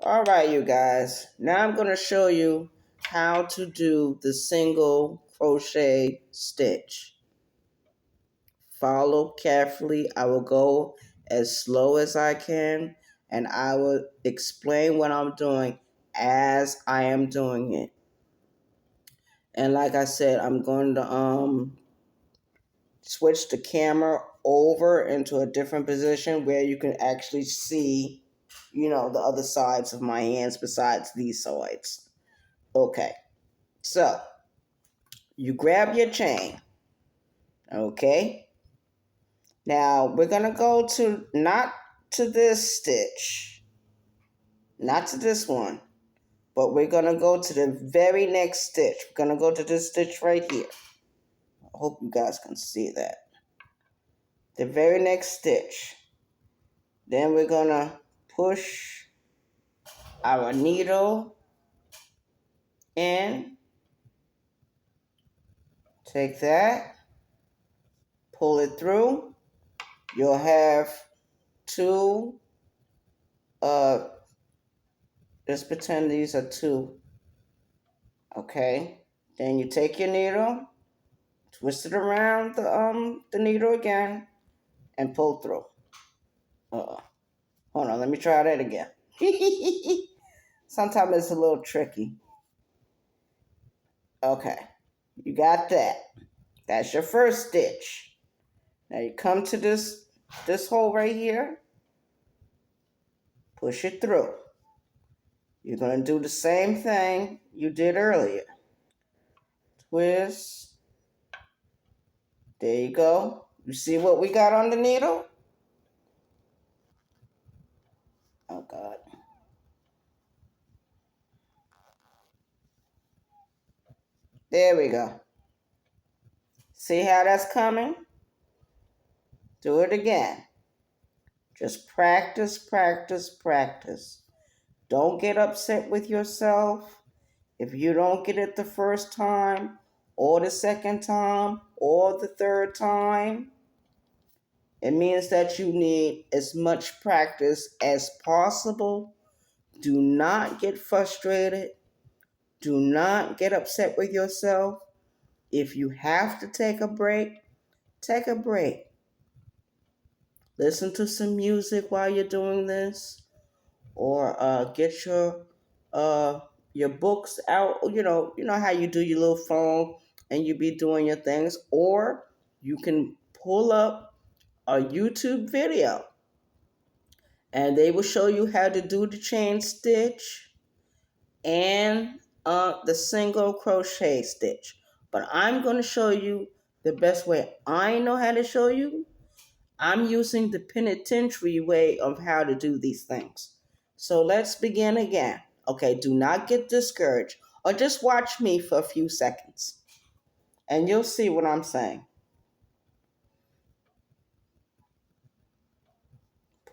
All right, you guys. Now I'm going to show you how to do the single crochet stitch. Follow carefully. I will go as slow as I can, and I will explain what I'm doing as I am doing it. And like I said, I'm going to switch the camera over into a different position where you can actually see, the other sides of my hands besides these sides. Okay, so you grab your chain. Okay, now we're going to go to, not to this stitch, not to this one, but we're going to go to the very next stitch. We're going to go to this stitch right here. I hope you guys can see that. The very next stitch. Then we're going to push our needle in. Take that. Pull it through. You'll have two, let's pretend these are two. Okay. Then you take your needle, twist it around the needle again, and pull through. Hold on, let me try that again. Sometimes it's a little tricky. Okay, you got that. That's your first stitch. Now you come to this hole right here. Push it through. You're going to do the same thing you did earlier. Twist. There you go. You see what we got on the needle? Oh, God. There we go. See how that's coming? Do it again. Just practice, practice, practice. Don't get upset with yourself if you don't get it the first time, or the second time, or the third time. It means that you need as much practice as possible. Do not get frustrated. Do not get upset with yourself. If you have to take a break, take a break. Listen to some music while you're doing this, or get your books out. You know how you do your little phone and you be doing your things, or you can pull up a YouTube video and they will show you how to do the chain stitch and the single crochet stitch. But I'm going to show you the best way I know how to show you. I'm using the penitentiary way of how to do these things. So let's begin again. Okay, do not get discouraged, or just watch me for a few seconds and you'll see what I'm saying.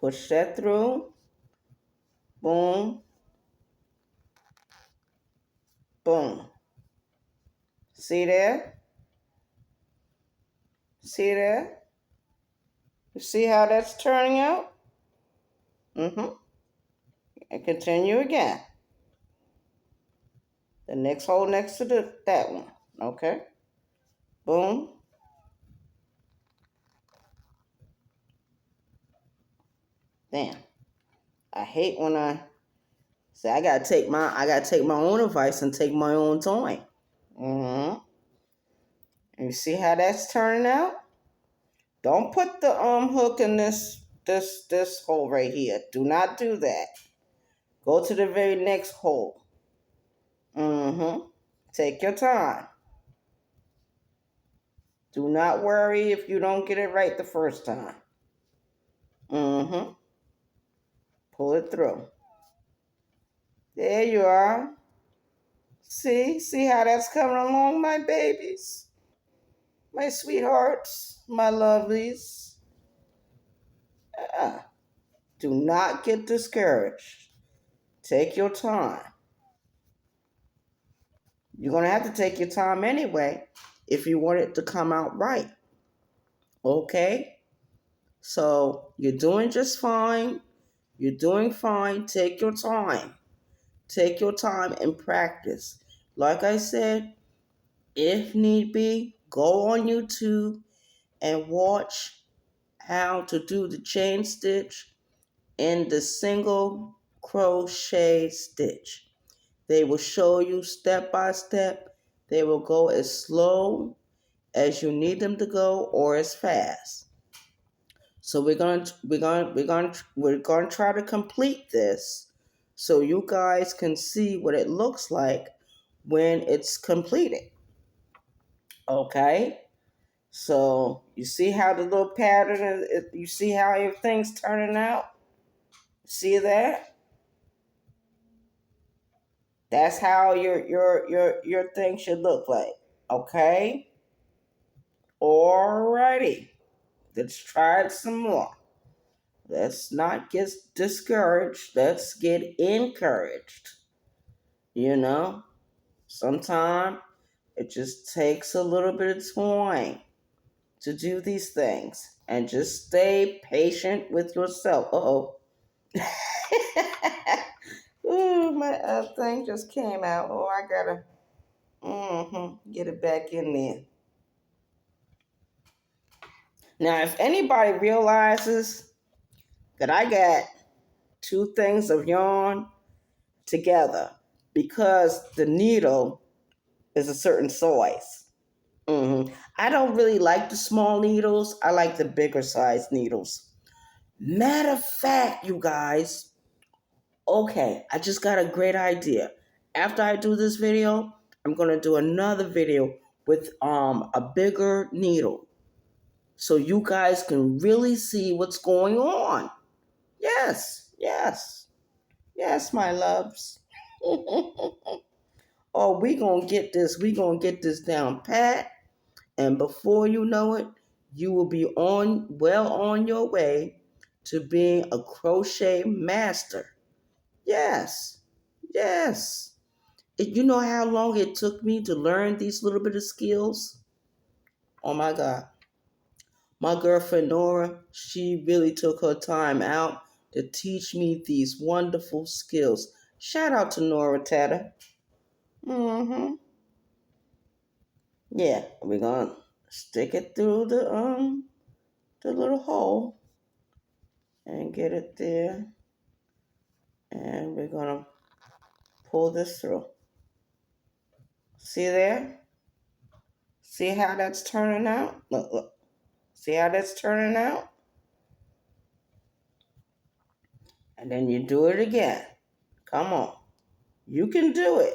Push that through. Boom. Boom. See there? See there? You see how that's turning out? And continue again. The next hole next to that one. Okay. Boom. Damn. I hate when I say I gotta take my own advice and take my own time. And you see how that's turning out? Don't put the hook in this hole right here. Do not do that. Go to the very next hole. Take your time. Do not worry if you don't get it right the first time. Pull it through. There you are. See how that's coming along, my babies? My sweethearts, my lovelies. Do not get discouraged. Take your time. You're going to have to take your time anyway if you want it to come out right. Okay? So you're doing just fine. You're doing fine. Take your time. Take your time and practice. Like I said, if need be, go on YouTube and watch how to do the chain stitch in the single crochet stitch. They will show you step by step. They will go as slow as you need them to go or as fast. So we're going to try to complete this so you guys can see what it looks like when it's completed. Okay? So you see how the little pattern is, you see how everything's turning out? See that? That's how your thing should look like. Okay? Alrighty. Let's try it some more. Let's not get discouraged. Let's get encouraged. You know, sometimes it just takes a little bit of time to do these things. And just stay patient with yourself. Uh-oh. Ooh, my thing just came out. Oh, I gotta get it back in there. Now, if anybody realizes that I got two things of yarn together because the needle is a certain size. I don't really like the small needles. I like the bigger size needles. Matter of fact, you guys, okay, I just got a great idea. After I do this video, I'm going to do another video with a bigger needle so you guys can really see what's going on. Yes, yes, yes, my loves. Oh, we going to get this. We going to get this down pat. And before you know it, you will be on your way to being a crochet master. Yes, yes. You know how long it took me to learn these little bit of skills? Oh my God. My girlfriend Nora, she really took her time out to teach me these wonderful skills. Shout out to Nora Tata. Mm-hmm. Yeah, we're gonna stick it through the little hole and get it there. And we're gonna pull this through. See there? See how that's turning out? Look, look. See how that's turning out? And then you do it again. Come on. You can do it.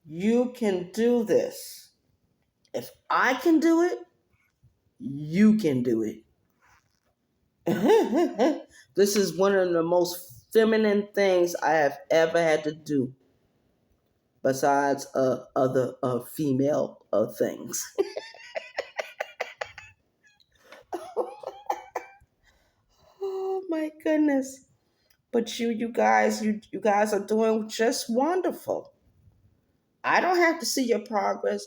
You can do this. If I can do it, you can do it. This is one of the most feminine things I have ever had to do, besides other female things. Oh my goodness! But you guys are doing just wonderful. I don't have to see your progress.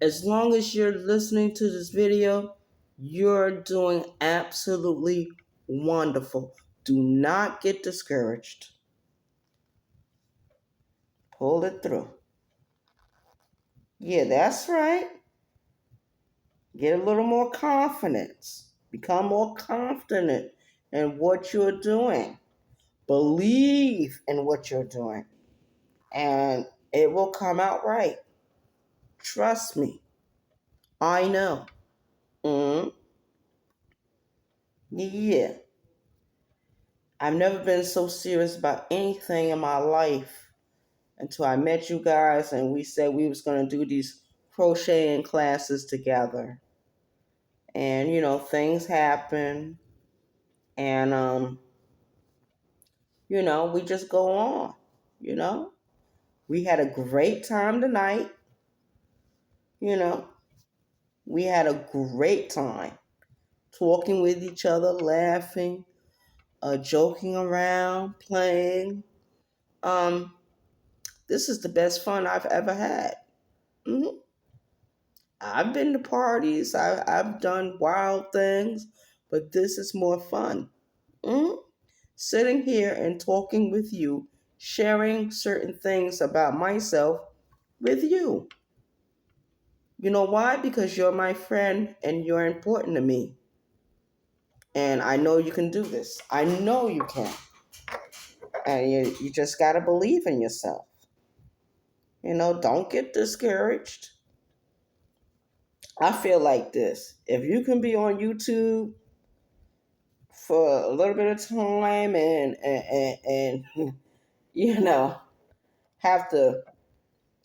As long as you're listening to this video, you're doing absolutely wonderful. Do not get discouraged. Pull it through. Yeah, that's right. Get a little more confidence. Become more confident in what you're doing. Believe in what you're doing. And it will come out right. Trust me. I know. Mm, yeah. I've never been so serious about anything in my life until I met you guys and we said we was going to do these crocheting classes together. And things happen and we just go on, you know. We had a great time tonight, you know. We had a great time talking with each other, laughing, joking around, playing. Um, this is the best fun I've ever had. hmm I've been to parties, I've done wild things, but this is more fun. hmm sitting here and talking with you, sharing certain things about myself with you. You know why? Because you're my friend and you're important to me. And I know you can do this. I know you can. And you just got to believe in yourself. Don't get discouraged. I feel like this. If you can be on YouTube for a little bit of time and have to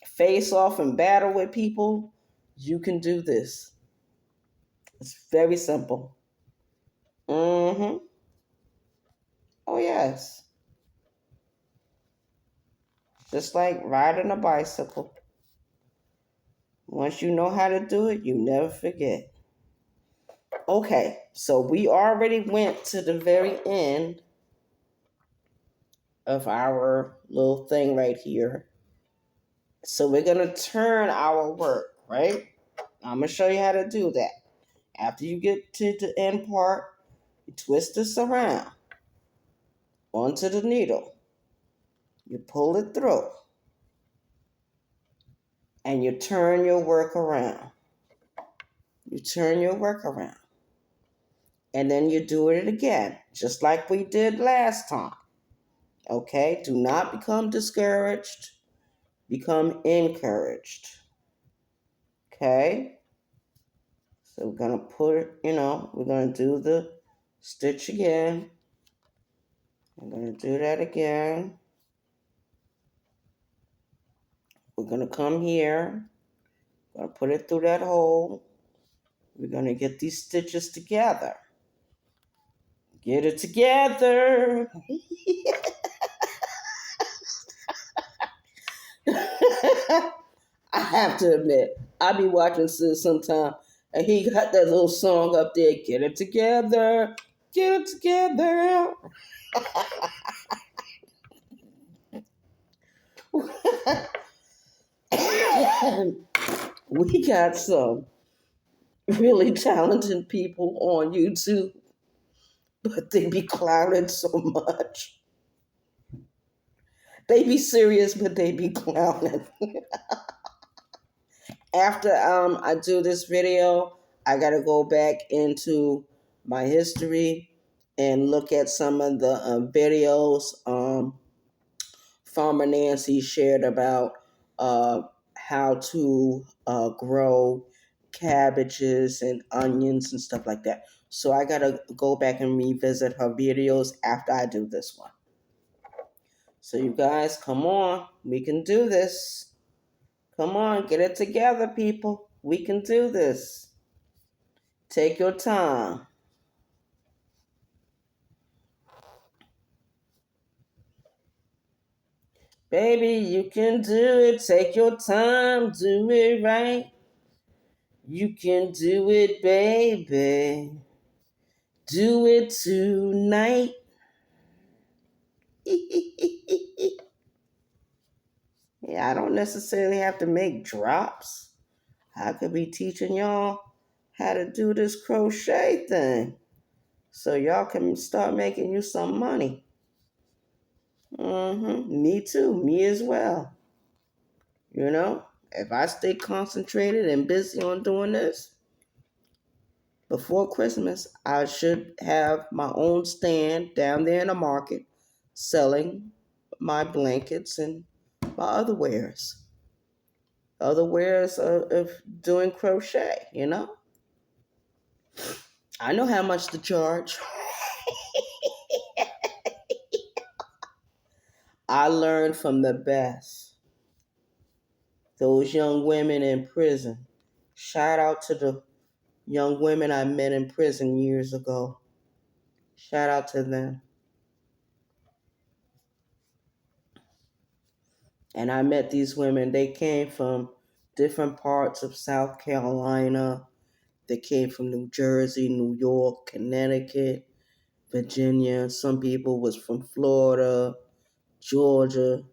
face off and battle with people, you can do this. It's very simple. Mm-hmm. Oh, yes. Just like riding a bicycle. Once you know how to do it, you never forget. Okay, so we already went to the very end of our little thing right here. So we're going to turn our work, right? I'm going to show you how to do that. After you get to the end part, you twist this around onto the needle. You pull it through. And you turn your work around. You turn your work around. And then you do it again, just like we did last time. Okay? Do not become discouraged. Become encouraged. Okay? So we're going to we're going to do the stitch again. I'm going to do that again. We're going to come here. Going to put it through that hole. We're going to get these stitches together. Get it together. I have to admit, I be watching Sis sometime, and he got that little song up there, Get It Together, Get It Together. We got some really talented people on YouTube, but they be clowning so much. They be serious, but they be clowning. After I do this video, I gotta go back into my history and look at some of the videos Farmer Nancy shared about how to grow cabbages and onions and stuff like that. So I gotta go back and revisit her videos after I do this one. So you guys, come on, we can do this. Come on, get it together, people. We can do this. Take your time. Baby, you can do it. Take your time. Do it right. You can do it, baby. Do it tonight. Yeah, I don't necessarily have to make drops. I could be teaching y'all how to do this crochet thing so y'all can start making you some money. Me too. Me as well. If I stay concentrated and busy on doing this, before Christmas, I should have my own stand down there in the market selling my blankets and my other wares. Other wares of doing crochet. I know how much to charge. I learned from the best. Those young women in prison. Shout out to the young women I met in prison years ago. Shout out to them. And I met these women. They came from different parts of South Carolina. They came from New Jersey, New York, Connecticut, Virginia. Some people was from Florida, Georgia.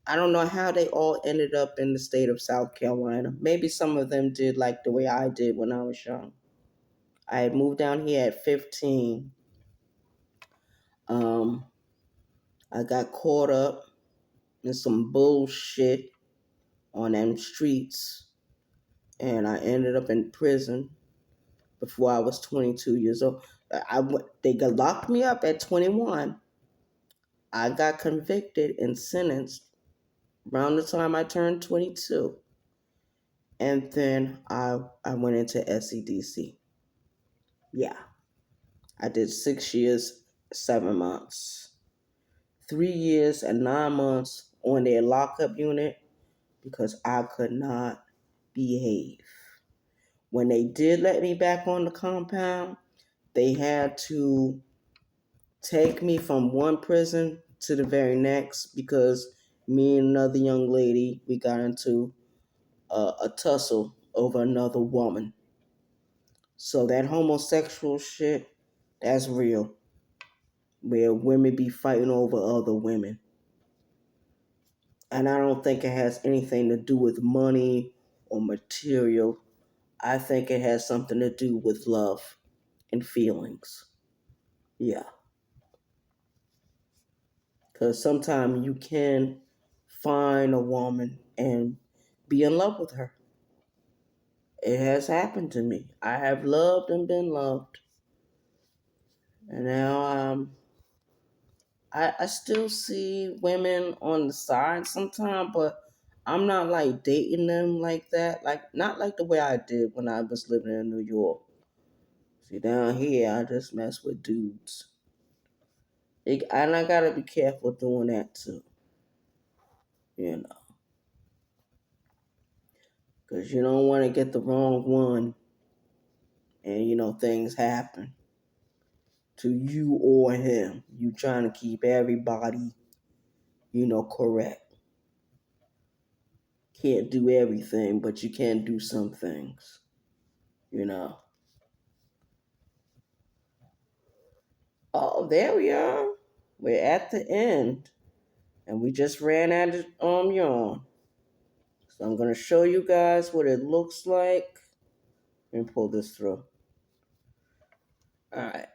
I don't know how they all ended up in the state of South Carolina. Maybe some of them did like the way I did when I was young. I had moved down here at 15. Um, I got caught up in some bullshit on them streets, and I ended up in prison before I was 22 years old. They locked me up at 21. I got convicted and sentenced around the time I turned 22. And then I went into SEDC. Yeah, I did 6 years, 7 months, 3 years, and 9 months on their lockup unit because I could not behave. When they did let me back on the compound, they had to take me from one prison to the very next because me and another young lady, we got into a tussle over another woman. So that homosexual shit, that's real. Where women be fighting over other women. And I don't think it has anything to do with money or material. I think it has something to do with love and feelings. Yeah. Because sometimes you can find a woman and be in love with her. It has happened to me. I have loved and been loved. And now I still see women on the side sometimes, but I'm not like dating them like that. Like not like the way I did when I was living in New York. See, down here I just mess with dudes. And I gotta be careful doing that too. You know. Because you don't want to get the wrong one and things happen to you or him. You trying to keep everybody, correct. Can't do everything, but you can do some things, you know. Oh, there we are. We're at the end. And we just ran out of yarn. So I'm gonna show you guys what it looks like. Let me pull this through. Alright.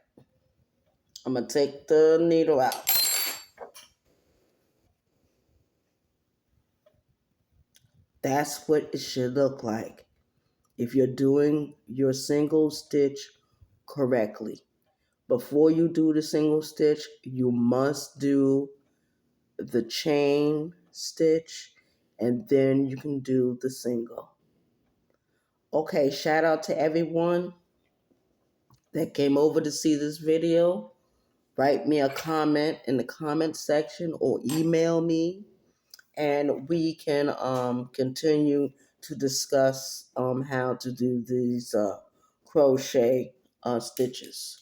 I'm gonna take the needle out. That's what it should look like if you're doing your single stitch correctly. Before you do the single stitch, you must do the chain stitch and then you can do the single. Okay, shout out to everyone that came over to see this video. Write me a comment in the comment section or email me and we can continue to discuss how to do these crochet stitches.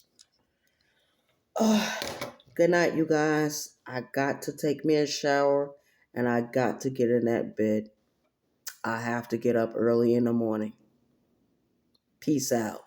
Good night, you guys. I got to take me a shower and I got to get in that bed. I have to get up early in the morning. Peace out.